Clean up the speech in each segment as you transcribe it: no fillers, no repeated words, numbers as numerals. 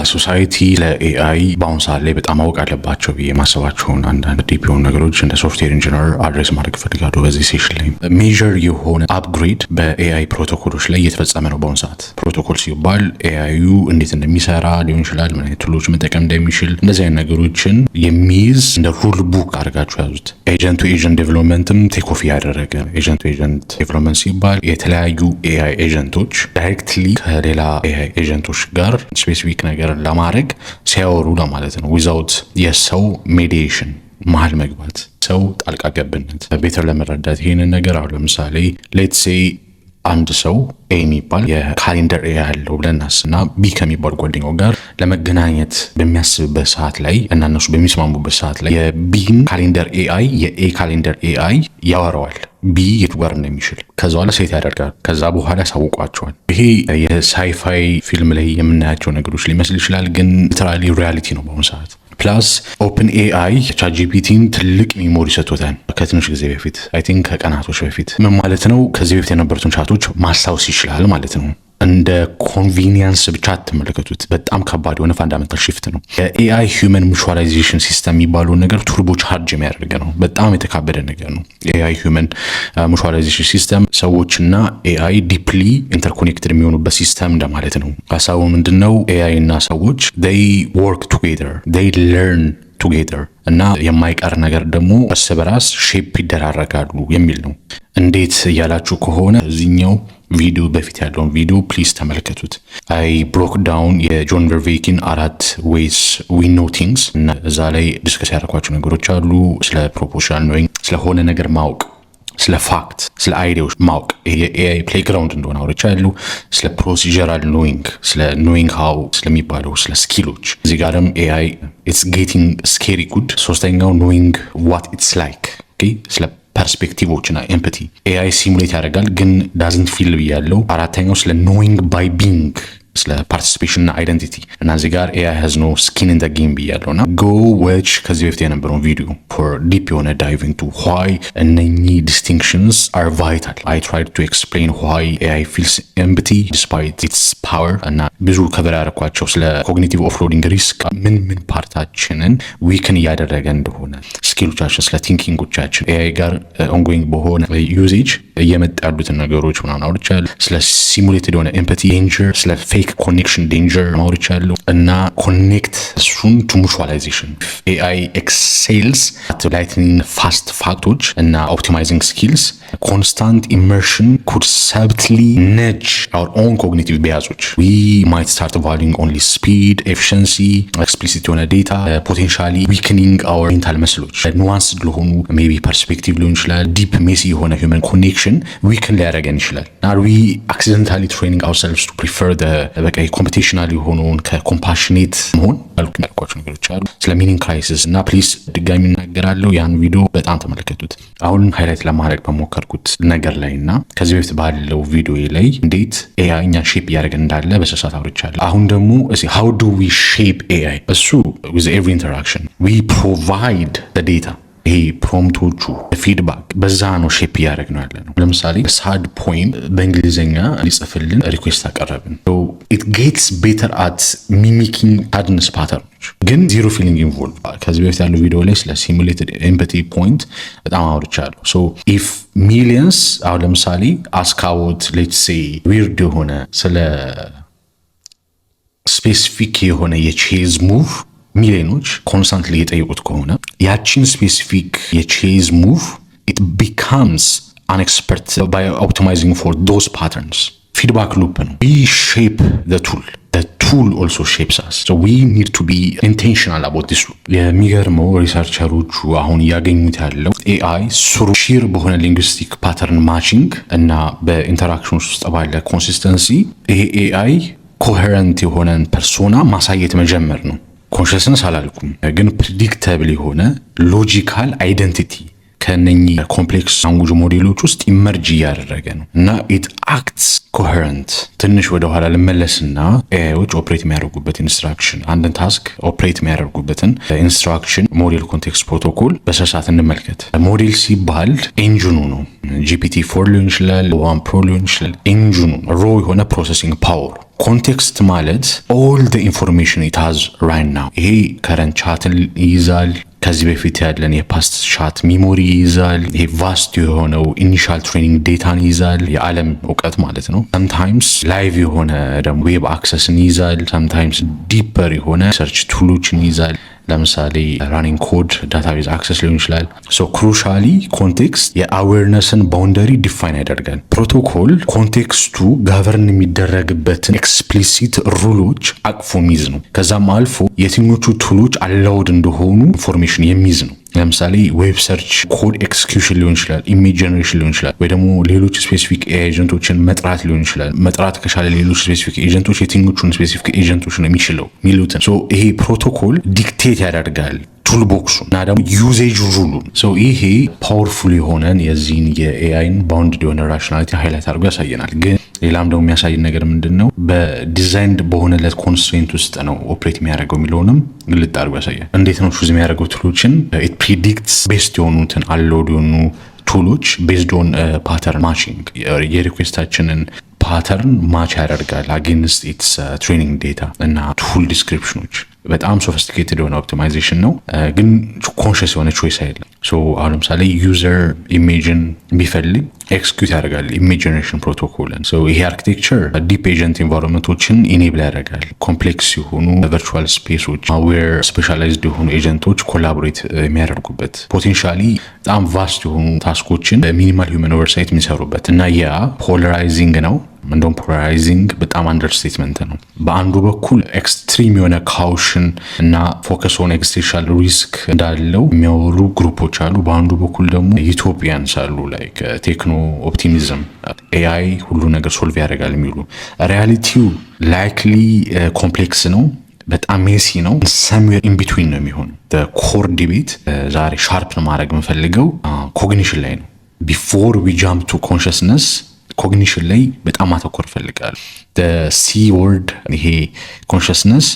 ሶሳይቲ ለኤአይ በአሁን ሰዓት ላይ በጣም ማወቅ አለባቸው ብዬ ማሰባቸውን አንዳንድ ዲፕ የሆኑ ነገሮች እንደ ሶፍትዌር ኢንጂነር አድሬስ ማድረግ ፈልጋለሁ በዚህ ሴሽን ላይ። ሜጀር የሆነ አፕግሬድ በኤአይ ፕሮቶኮሎች ላይ እየተፈጸመ ነው በአሁን ሰዓት። ፕሮቶኮል ሲባል ኤአዩ እንዴት እንደሚሰራ ሊሆን ይችላል፣ ምን አይነት ቱሎች መጠቀም እንደሚችል እንደዚህ አይነት ነገሮችን የሚይዝ እንደ ሩል ቡክ አድርጋችሁ ያዙት። ኤጀንት ቱ ኤጀንት ዴቨሎፕመንትም ቴክ ኦፍ ያደረገ። ኤጀንት ቱ ኤጀንት ዴቨሎፕመንት ሲባል የተለያዩ ኤአይ ኤጀንቶች ዳይሬክትሊ ከሌላ ኤአይ ኤጀንቶች ጋር ስፔሲፊክ ነገር ለማድረግ ሲያወሩ ለማለት ነው። ዊዛውት የሰው ሜዲዬሽን መሀል መግባት፣ ሰው ጣልቃ ገብነት። ቤተር ለመረዳት ይሄንን ነገር አሁን ለምሳሌ ሌትስ ሴይ አንድ ሰው ኤ የሚባል የካሌንደር ኤ ያለው ብለናስ እና ቢ ከሚባል ጓደኛው ጋር ለመገናኘት በሚያስብበት ሰዓት ላይ እና እነሱ በሚስማሙበት ሰዓት ላይ የቢን ካሌንደር ኤአይ የኤ ካሌንደር ኤአይ ያወራዋል ቢ የቱ ጋር እንደሚችል። ከዛ በኋላ ሴት ያደርጋል። ከዛ በኋላ ያሳውቋቸዋል። ይሄ የሳይፋይ ፊልም ላይ የምናያቸው ነገሮች ሊመስል ይችላል፣ ግን ሊተራሊ ሪያሊቲ ነው በአሁኑ ሰዓት። ፕላስ ኦፕን ኤአይ ቻትጂፒቲን ትልቅ ሚሞሪ ሰጥቶታል ከትንሽ ጊዜ በፊት አይ ቲንክ ከቀናቶች በፊት። ምን ማለት ነው? ከዚህ በፊት የነበሩትን ቻቶች ማስታወስ ይችላል ማለት ነው። እንደ ኮንቪኒየንስ ብቻ አትመለከቱት። በጣም ከባድ የሆነ ፋንዳሜንታል ሽፍት ነው። የኤአይ ሂውመን ሚቹዋላይዜሽን ሲስተም የሚባለው ነገር ቱርቦ ቻርጅ የሚያደርግ ነው። በጣም የተካበደ ነገር ነው። ኤአይ ሂውመን ሚቹዋላይዜሽን ሲስተም ሰዎችና ኤአይ ዲፕሊ ኢንተርኮኔክትድ የሚሆኑበት ሲስተም እንደማለት ነው። ሀሳቡ ምንድነው? ኤአይ እና ሰዎች they work together, they learn together እና የማይቀር ነገር ደግሞ እርስ በራስ ሼፕ ይደራረጋሉ የሚል ነው። እንዴት እያላችሁ ከሆነ እዚህኛው ቪዲዮ በፊት ያለውን ቪዲዮ ፕሊዝ ተመልከቱት። አይ ብሮክ ዳውን የጆን ቨርቬኪን 4 ዌይስ ዊ ኖ ቲንግስ እና እዛ ላይ ዲስከስ ያደረኳቸው ነገሮች አሉ። ስለ ፕሮፖርሽናል ኖዊንግ፣ ስለሆነ ነገር ማወቅ፣ ስለ ፋክት፣ ስለ አይዲያዎች ማወቅ የኤአይ ፕሌይግራውንድ እንደሆነ አውርቻለሁ። ስለ ፕሮሲጀራል ኖዊንግ፣ ስለ ኖዊንግ ሃው ስለሚባለው ስለ ስኪሎች። እዚህ ጋርም ኤአይ ኢትስ ጌቲንግ ስኬሪ ጉድ። ሶስተኛው ኖዊንግ ዋት ኢትስ ላይክ ስለ ፐርስፔክቲቮች እና ኤምፓቲ ኤአይ ሲሙሌት ያደርጋል ግን ዳዝንት ፊል ብያለው። አራተኛው ስለ ኖዊንግ ባይ ቢንግ ስለ ፓርቲሲፔሽን እና አይደንቲቲ እና እዚህ ጋር ኤአይ ሃዝ ኖ ስኪን ኢን ዘ ጌም ብያለው እና ጎ ዌች ከዚህ በፊት የነበረውን ቪዲዮ ፎር ዲፕ የሆነ ዳይቭ ኢንቱ ዋይ እነኚህ ዲስቲንክሽንስ አር ቫይታል። አይ ትራይድ ቱ ኤክስፕሌን ዋይ ኤአይ ፊልስ ኤምፓቲ ዲስፓይት ኢትስ ፓወር እና ብዙ ከበር ያደረኳቸው ስለ ኮግኒቲቭ ኦፍሎዲንግ ሪስክ ምን ፓርታችንን ዊክን እያደረገ እንደሆነ ስኪሎቻችን፣ ስለ ቲንኪንጎቻችን ኤአይ ጋር ኦንጎይንግ በሆነ ዩዜጅ እየመጣ ያሉትን ነገሮች ምናምን አውርቻለሁ። ስለ ሲሙሌትድ የሆነ ኤምፓቲ ዴንጀር፣ ስለ ፌክ ኮኔክሽን ዴንጀር አውርቻለሁ እና ኮኔክት እሱን ቱ ሙቹዋላይዜሽን ኤአይ ኤክሴልስ አት ላይትኒንግ ፋስት ፋክቶች እና ኦፕቲማይዚንግ ስኪልስ ኮንስታንት ኢመርሽን ኩድ ሰብትሊ ነጅ አወር ኦን ኮግኒቲቭ ቢያዞች ዊ ማይት ስታርት ቫሉዊንግ ኦንሊ ስፒድ ኤፊሽንሲ ኤክስፕሊሲት የሆነ ዴታ ፖቴንሻሊ ዊክኒንግ አወር ሜንታል መስሎች ኑዋንስድ ለሆኑ ሜቢ ፐርስፔክቲቭ ሊሆን ይችላል ዲፕ ሜሲ የሆነ ሂውመን ኮኔክሽን ዊክን ሊያደርገን ይችላል። አር ዊ አክሲደንታሊ ትሬኒንግ አወርሰልቭስ ቱ ፕሪፈር በቃ ኮምፒቲሽናል የሆነውን ከኮምፓሽኔት መሆን ያልኳቸው ነገሮች አሉ። ስለ ሚኒንግ ክራይሲስ እና ፕሊዝ ድጋሚ እናገራለሁ ያን ቪዲዮ በጣም ተመልከቱት። አሁን ሃይላይት ለማድረግ በሞከርኩት ነገር ላይ እና ከዚህ በፊት ባለው ቪዲዮ ላይ እንዴት ኤአይ እኛን ሼፕ እያደረገን እንዳለ በስፋት አውርቻለሁ። አሁን ደግሞ how do we shape AI እሱ with every interaction we provide the data ይሄ ፕሮምፕቶቹ ፊድባክ በዛ ነው ሼፕ እያደረግ ነው ያለ ነው። ለምሳሌ ሳድ ፖይም በእንግሊዝኛ ሊጽፍልን ሪኩዌስት አቀረብን። it gets better at mimicking sadness patterns ግን ዚሮ ፊሊንግ ኢንቮልቭ። ከዚህ በፊት ያለው ቪዲዮ ላይ ስለ ሲሙሌትድ ኤምፓቲ ፖይንት በጣም አውርቻለሁ። ሶ ኢፍ ሚሊየንስ አሁን ለምሳሌ አስካውት ሌትስ ሴይ ዊርድ የሆነ ስለ ስፔሲፊክ የሆነ የቼዝ ሙቭ ሚሊዮኖች ኮንስታንትሊ የጠየቁት ከሆነ ያቺን ስፔሲፊክ የቼዝ ሙቭ it becomes an expert by optimizing for those patterns. feedback loop ነው። we shape the tool also shapes us, so we need to be intentional about this loop. የሚገርመው ሪሰርቸሮቹ አሁን ያገኙት ያለው ኤአይ ስሩ ሺር በሆነ ሊንግዊስቲክ ፓተርን ማቺንግ እና በኢንተራክሽን ውስጥ ባለ ኮንሲስተንሲ ይሄ ኤአይ ኮሄረንት የሆነን ፐርሶና ማሳየት መጀመር ነው። ኮንሽስነስ አላልኩም ግን ፕሪዲክተብል የሆነ ሎጂካል አይደንቲቲ ከነኚህ ኮምፕሌክስ ላንጉጅ ሞዴሎች ውስጥ ኢመርጅ እያደረገ ነው እና ኢት አክትስ ኮሄረንት። ትንሽ ወደ ኋላ ልመለስና ኤአይዎች ኦፕሬት የሚያደርጉበት ኢንስትራክሽን፣ አንድን ታስክ ኦፕሬት የሚያደርጉበትን ኢንስትራክሽን ሞዴል ኮንቴክስት ፕሮቶኮል በስርዓት እንመልከት። ሞዴል ሲባል ኢንጂኑ ነው። GPT-4 ሊሆን ይችላል፣ 1 ፕሮ ሊሆን ይችላል። ኢንጂኑ ሮ የሆነ ፕሮሰሲንግ ፓወር። ኮንቴክስት ማለት ኦል ደ ኢንፎርሜሽን ኢት ሃዝ ራይት ናው። ይሄ ከረንት ቻትን ይይዛል፣ ከዚህ በፊት ያለን የፓስት ቻት ሚሞሪ ይይዛል። ይሄ ቫስት የሆነው ኢኒሻል ትሬኒንግ ዴታን ይይዛል፣ የዓለም እውቀት ማለት ነው። ሰምታይምስ ላይቭ የሆነ ደግሞ ዌብ አክሰስን ይይዛል። ሰምታይምስ ዲፐር የሆነ ሰርች ቱሎችን ይይዛል። ለምሳሌ ራኒንግ ኮድ ዳታቤዝ አክሰስ ሊሆን ይችላል። ሶ ክሩሻሊ ኮንቴክስት የአዌርነስን ባውንደሪ ዲፋይን ያደርጋል። ፕሮቶኮል ኮንቴክስቱ ጋቨርን የሚደረግበትን ኤክስፕሊሲት ሩሎች አቅፎ የሚይዝ ነው። ከዛም አልፎ የትኞቹ ቱሎች አላውድ እንደሆኑ ኢንፎርሜሽን የሚይዝ ነው። ለምሳሌ ዌብ ሰርች ኮድ ኤክስኪዩሽን ሊሆን ይችላል፣ ኢሜጅ ጀነሬሽን ሊሆን ይችላል፣ ወይ ደግሞ ሌሎች ስፔሲፊክ ኤጀንቶችን መጥራት ሊሆን ይችላል። መጥራት ከቻለ ሌሎች ስፔሲፊክ ኤጀንቶች የትኞቹን ስፔሲፊክ ኤጀንቶች ነው የሚችለው የሚሉትን ይሄ ፕሮቶኮል ዲክቴት ያደርጋል ቱል ቦክሱ እና ደግሞ ዩዜጅ ሩሉን። ይሄ ፓወርፉል የሆነን የዚህን የኤአይን ባውንድ የሆነ ራሽናሊቲ ሃይላይት አድርጎ ያሳየናል። ግን ሌላም ደግሞ የሚያሳየን ነገር ምንድን ነው? በዲዛይንድ በሆነለት ኮንስትሬንት ውስጥ ነው ኦፕሬት የሚያደርገው የሚለውንም ግልጥ አድርጎ ያሳያል። እንዴት ነው ቹዝ የሚያደርገው ቱሎችን? ኢት ፕሪዲክትስ ቤስድ የሆኑትን አሎድ የሆኑ ቱሎች ቤዝድ ኦን ፓተርን ማቺንግ፣ የሪኩዌስታችንን ፓተርን ማች ያደርጋል አጌንስት ኢትስ ትሬኒንግ ዴታ እና ቱል ዲስክሪፕሽኖች። በጣም ሶፊስቲኬትድ የሆነ ኦፕቲማይዜሽን ነው፣ ግን ኮንሽስ የሆነ ቾይስ አይደለም። አሁን ለምሳሌ ዩዘር ኢሜጅን ቢፈልግ ኤክስኪዩት ያደርጋል ኢሜጅ ጀነሬሽን ፕሮቶኮልን። ይሄ አርኪቴክቸር ዲፕ ኤጀንት ኢንቫይሮንመንቶችን ኢኔብል ያደርጋል። ኮምፕሌክስ የሆኑ ቨርቹዋል ስፔሶች ዌር ስፔሻላይዝድ የሆኑ ኤጀንቶች ኮላቦሬት የሚያደርጉበት፣ ፖቴንሻሊ በጣም ቫስት የሆኑ ታስኮችን በሚኒማል ሂውመን ኦቨርሳይት የሚሰሩበት እና ያ ፖላራይዚንግ ነው። እንደውም ፖላራይዚንግ በጣም አንደርስቴትመንት ነው። በአንዱ በኩል ኤክስትሪም የሆነ ካውሽን እና ፎከስ ኦን ኤግዚስቴንሻል ሪስክ እንዳለው የሚያወሩ ግሩፖች አሉ። በአንዱ በኩል ደግሞ ዩቶፒያንስ አሉ፣ ላይክ ቴክኖ ኦፕቲሚዝም፣ ኤአይ ሁሉ ነገር ሶልቭ ያደርጋል የሚሉ። ሪያሊቲው ላይክሊ ኮምፕሌክስ ነው፣ በጣም ሜሲ ነው። ሰምዌር ኢን ቢትዊን ነው የሚሆነው። ኮር ዲቤት ዛሬ ሻርፕ ማድረግ የምፈልገው ኮግኒሽን ላይ ነው። ቢፎር ዊ ጃምፕ ቱ ኮንሽስነስ ኮግኒሽን ላይ በጣም ማተኮር ፈልጋለሁ። ሲ ወርድ ይሄ ኮንሽስነስ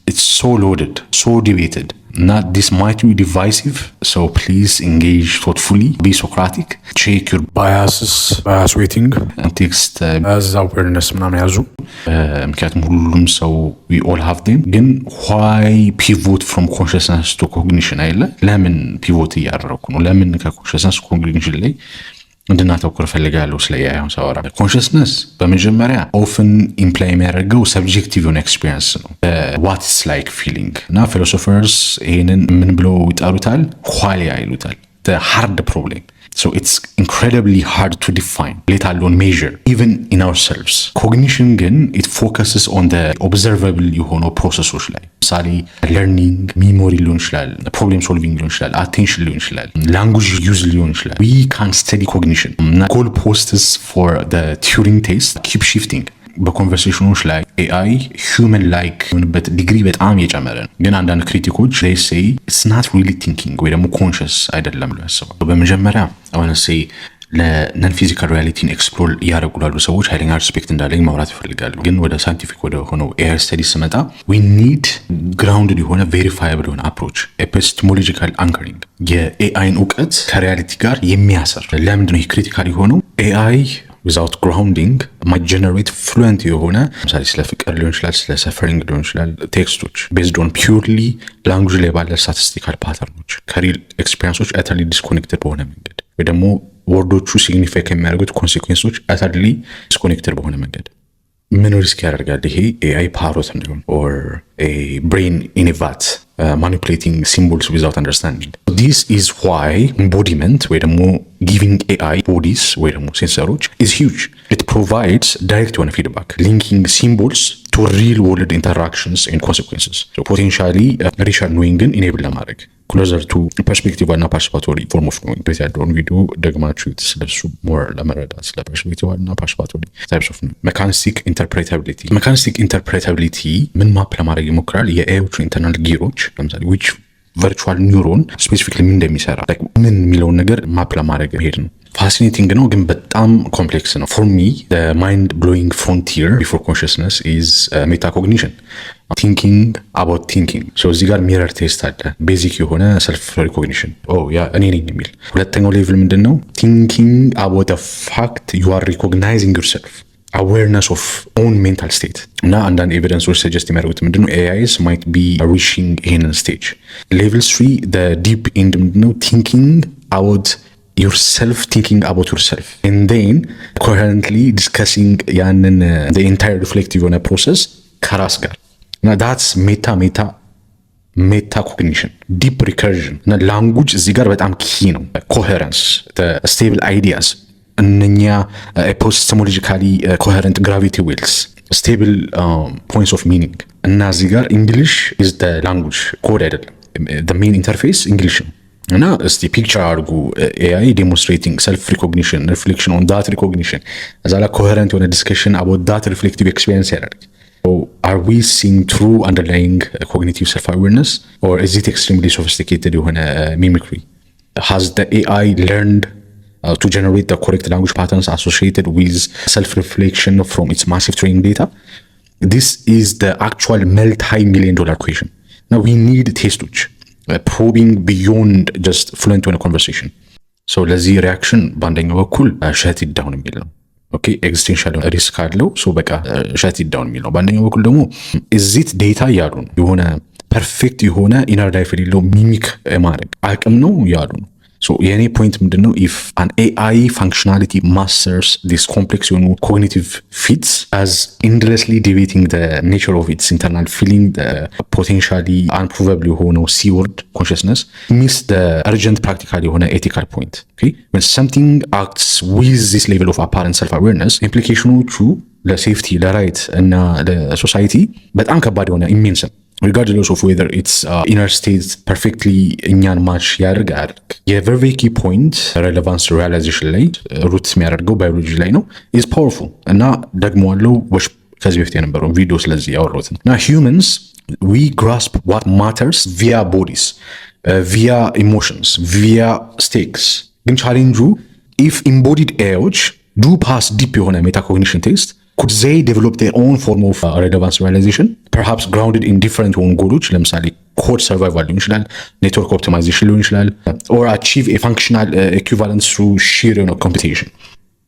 ኢትስ ሶ ሎድድ ሶ ዲቤትድ እና ዲስ ማይት ቢ ዲቫይሲቭ ሶ ፕሊዝ ኢንጌጅ ቶትፉሊ ቢ ሶክራቲክ ቼክ ዩር ባያስስ ባያስ ዌቲንግ ኮንቴክስት አዝ አዌርነስ ምናምን ያዙ። ምክንያቱም ሁሉም ሰው ዊ ኦል ሃቭ ዴም። ግን ዋይ ፒቮት ፍሮም ኮንሽስነስ ቱ ኮግኒሽን አይለ? ለምን ፒቮት እያደረኩ ነው? ለምን ከኮንሽስነስ ኮግኒሽን ላይ እንድናተኩር ፈልጋለሁ? ስለ ኤአይ ሳወራ ኮንሽስነስ በመጀመሪያ ኦፍን ኢምፕላይ የሚያደርገው ሰብጀክቲቭ የሆነ ኤክስፒሪየንስ ነው። ዋትስ ላይክ ፊሊንግ እና ፊሎሶፈርስ ይሄንን ምን ብለው ይጠሩታል? ኳሊያ ይሉታል። ሃርድ ፕሮብሌም። So it's incredibly hard to define, let alone measure, even in ourselves. Cognition ግን it focuses on the observable የሆኑ ፕሮሰሶች ላይ ምሳሌ learning, memory ሊሆን ይችላል፣ problem solving ሊሆን ይችላል፣ attention ሊሆን ይችላል፣ language use ሊሆን ይችላል. We can study cognition. Goal posts for the Turing test keep shifting. በኮንቨርሴሽኖች ላይ ኤአይ ሂውመን ላይክ የሆነበት ዲግሪ በጣም እየጨመረ ነው። ግን አንዳንድ ክሪቲኮች they say it's not really thinking ወይ ደግሞ ኮንሽስ አይደለም ብለው ያስባሉ። በመጀመሪያ አሁን say ለነን ፊዚካል ሪያሊቲን ኤክስፕሎር እያደረጉ ላሉ ሰዎች ኃይለኛ ሪስፔክት እንዳለኝ ማውራት ይፈልጋሉ። ግን ወደ ሳይንቲፊክ ወደ ሆነው ኤአይ ስተዲ ስመጣ we need grounded የሆነ verifiable የሆነ አፕሮች ኤፒስቴሞሎጂካል አንከሪንግ የኤአይን እውቀት ከሪያሊቲ ጋር የሚያሰር። ለምንድነው ይህ ክሪቲካል የሆነው? ኤአይ without grounding might generate fluent የሆነ ለምሳሌ ስለ ፍቅር ሊሆን ይችላል፣ ስለ ሰፈሪንግ ሊሆን ይችላል ቴክስቶች based on purely language ላይ ባለ ስታቲስቲካል ፓተርኖች ከሪል ኤክስፒሪየንሶች utterly disconnected በሆነ መንገድ ወይ ደግሞ ወርዶቹ ሲግኒፋይ ከሚያደርጉት ኮንሲኩዌንሶች utterly disconnected በሆነ መንገድ ምን ሪስክ ያደርጋል? ይሄ ኤአይ ፓሮት እንዲሆን or a brain in a vat manipulating symbols without understanding. This is why embodiment ወይ ደግሞ giving AI bodies ወይ ደግሞ ሴንሰሮች is huge. It provides direct የሆነ feedback linking symbols to real world interactions and consequences. So potentially richer knowing enable ለማድረግ closer to perspective እና participatory form of knowing. በዚህ ያለውን ቪዲዮ ደግማችሁ ስለሱ more ለመረዳት ስለ perspective እና participatory types of knowing. Mechanistic interpretability ምን ማፕ ለማድረግ ይሞክራል? የኤአይዎቹ ኢንተርናል ጊሮች ለምሳሌ which ቨርቹዋል ኒውሮን ስፔሲፊክሊ ምን እንደሚሰራ ምን የሚለውን ነገር ማፕ ለማድረግ ሄድ ነው። ፋሲኔቲንግ ነው ግን በጣም ኮምፕሌክስ ነው። ፎር ሚ ማይንድ ብሎዊንግ ፍሮንቲር ቢፎር ኮንሽስነስ ኢዝ ሜታኮግኒሽን ቲንኪንግ አባውት ቲንኪንግ። እዚህ ጋር ሚረር ቴስት አለ፣ ቤዚክ የሆነ ሰልፍ ሪኮግኒሽን ያ እኔ ነኝ የሚል። ሁለተኛው ሌቭል ምንድን ነው? ቲንኪንግ አባውት ፋክት ዩ አር ሪኮግናይዚንግ ዩርሰልፍ አዌርነስ ኦፍ ኦን ሜንታል ስቴት እና አንዳንድ ኤቪደንሶች ሰጀስት የሚያደርጉት ምንድነው ኤአይስ ማይት ቢ ሪቺንግ ይሄንን ስቴጅ። ሌቭል 3 ዲፕ ኤንድ ምንድነው? ቲንኪንግ አባውት yourself, thinking about yourself and then coherently discussing ያንን the entire reflective on a process ከራስ ጋር እና that's metacognition, deep recursion እና language እዚህ ጋር በጣም ኪ ነው። coherence, the stable ideas እነኛ epistemologically coherent gravity wells, stable points of meaning እና እዚህ ጋር English is the language code አይደለም፣ the main interface English ነው። እና እስቲ ፒክቸር አድርጉ ኤአይ ዴሞንስትሬቲንግ ሰልፍ ሪኮግኒሽን ሪፍሌክሽን ኦን ዳት ሪኮግኒሽን እዛ ላይ ኮሄረንት የሆነ ዲስከሽን አባውት ዳት ሪፍሌክቲቭ ኤክስፒሪየንስ ያደርግ። አር ዊ ሲንግ ትሩ አንደርላይንግ ኮግኒቲቭ ሰልፍ አዌርነስ ኦር ኢዝ ኢት ኤክስትሪምሊ ሶፊስቲኬትድ የሆነ ሚሚክሪ? ሃዝ ዘ ኤአይ ለርንድ to generate the correct language patterns associated with self-reflection from its massive training data? This is the actual multi-million-dollar question. Now we need tests probing beyond just fluent in a conversation. So ለዚህ ሪያክሽን በአንደኛው በኩል ሸት ዳውን የሚል ነው። ኦኬ ኤግዚስቴንሻል ሪስክ አለው። ሶ በቃ ሸት ዳውን የሚል ነው። በአንደኛው በኩል ደግሞ እዚት ዴታ ያሉ ነው የሆነ ፐርፌክት የሆነ ኢነር ላይፍ የሌለው ሚሚክ ማድረግ አቅም ነው ያሉ ነው። ሶ የኔ ፖይንት ምንድነው? ኢፍ አን ኤአይ ፋንክሽናሊቲ ማስተርስ ዲስ ኮምፕሌክስ የሆኑ ኮግኒቲቭ ፊትስ አዝ ኢንድለስሊ ዲቤቲንግ ዘ ኔቸር ኦፍ ኢትስ ኢንተርናል ፊሊንግ ፖቴንሻሊ አንፕሩቨብል የሆነው ሲወርድ ኮንሽስነስ ሚስ ዘ አርጀንት ፕራክቲካል የሆነ ኤቲካል ፖይንት። when something acts with this level of apparent self awareness ኢምፕሊኬሽኖቹ ለሴፍቲ ለራይት እና ለሶሳይቲ በጣም ከባድ የሆነ ኢሜንስ ነው። regardless of whether its inner state perfectly እኛን ማች ያደርጋል። የቨሪ ኪ ፖይንት ሬሌቫንስ ሪያላይዜሽን ላይ ሩት የሚያደርገው ባዮሎጂ ላይ ነው is powerful እና ደግሞ አለው ከዚህ በፊት የነበረው ቪዲዮ ስለዚህ ያወራሁት ነው። እና humans we grasp what matters via bodies, via emotions, via stakes። ግን ቻሌንጁ if embodied AIዎች do pass deep የሆነ metacognition test, could they develop their own form of relevance realization, perhaps grounded in different own goals? ለምሳሌ code survival ሊሆን ይችላል፣ network optimization ሊሆን ይችላል, or achieve a functional equivalence through sheer computation,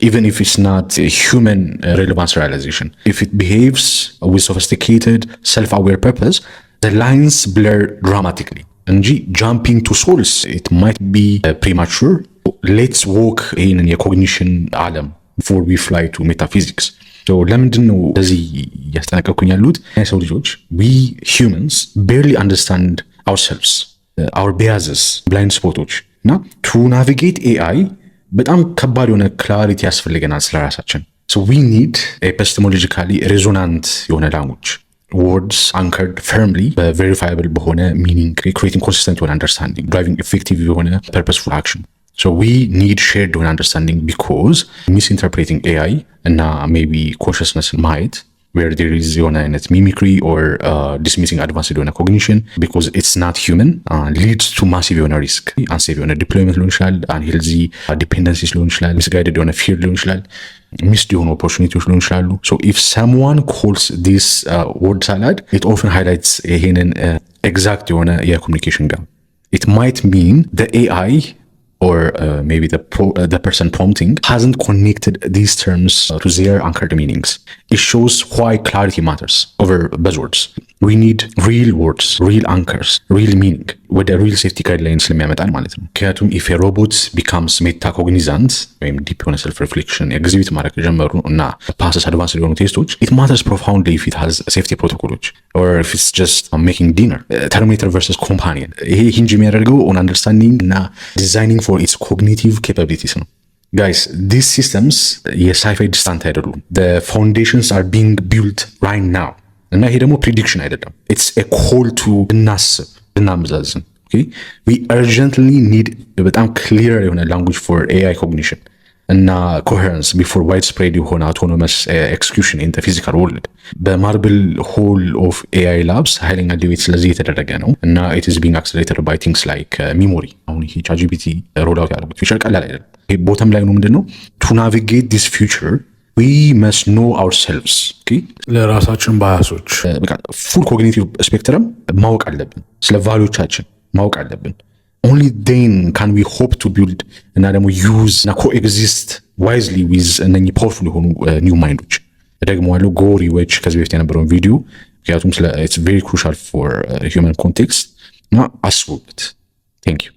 even if it's not a human relevance realization. If it behaves with sophisticated self-aware purpose, the lines blur dramatically. እንጂ jumping to source, it might be premature. Let's walk in የኮግኒሽን ዓለም before we fly to metaphysics. ለምንድን ነው እዚህ ያስጠነቀቁኝ ያሉት? የሰው ልጆች we humans barely understand ourselves, our biases, blind spots እና to navigate AI በጣም ከባድ የሆነ ክላሪቲ ያስፈልገናል ስለራሳችን። so we need epistemologically resonant የሆነ language, words anchored firmly verifiable በሆነ meaning, creating consistent የሆነ understanding, driving effective የሆነ purposeful action. So we need shared understanding, because misinterpreting AI and maybe consciousness might, where there is mimicry or dismissing advanced cognition because it's not human, leads to massive risk, unsafe deployment, unhealthy dependencies, misguided fear, missed opportunities. So if someone calls this word salad, it often highlights a exact communication gap. It might mean the AI or maybe the person prompting hasn't connected these terms to their anchored meanings. It shows why clarity matters over buzzwords. We need real words, real anchors, real meaning, with a real safety guidelines ለሚያመጣን ማለት ነው። ምክንያቱም if a robot becomes metacognizant ወይም deep የሆነ self reflection exhibit ማድረግ ጀመሩ እና passes advanced የሆኑ ቴስቶች, it matters profoundly if it has safety protocols or if it's just making dinner. Terminator versus companion, ይሄ hinge የሚያደርገው on understanding እና designing for its cognitive capabilities ነው። Guys, these systems የሳይፋይ ዲስታንት አይደሉም. The foundations are being built right now. እና ይሄ ደግሞ ፕሪዲክሽን አይደለም። it's a call to እናስብ እናመዛዝን። we urgently need በጣም clear የሆነ language for AI cognition. እና ኮሄረንስ ቢፎር ዋይድ ስፕሬድ የሆነ አውቶኖመስ ኤክስኪዩሽን ኢን ፊዚካል ወርልድ በማርብል ሆል ኦፍ ኤአይ ላብስ ኃይለኛ ዲቤት ስለዚህ የተደረገ ነው እና ኢት ኢዝ ቢንግ አክሰለሬትድ ባይ ቲንግስ ላይክ ሚሞሪ። አሁን ይሄ ቻትጂፒቲ ሮል አውት ያደረጉት ፊቸር ቀላል አይደለም። ይሄ ቦተም ላይ ነው ምንድነው ቱ ናቪጌት ዲስ ፊውቸር ዊ መስት ኖ አውርሰልቭስ። ለራሳችን ባያሶች በቃ ፉል ኮግኒቲቭ ስፔክትረም ማወቅ አለብን። ስለ ቫሊዎቻችን ማወቅ አለብን። only then can we hope to build እና ደግሞ use እና coexist wisely with እነኚህ ፓወርፉል የሆኑ ኒው ማይንዶች። ደግሞ አለው ጎሪዎች ከዚህ በፊት የነበረውን ቪዲዮ ምክንያቱም ስለ it's very crucial for human context እና አስቡበት። Thank you.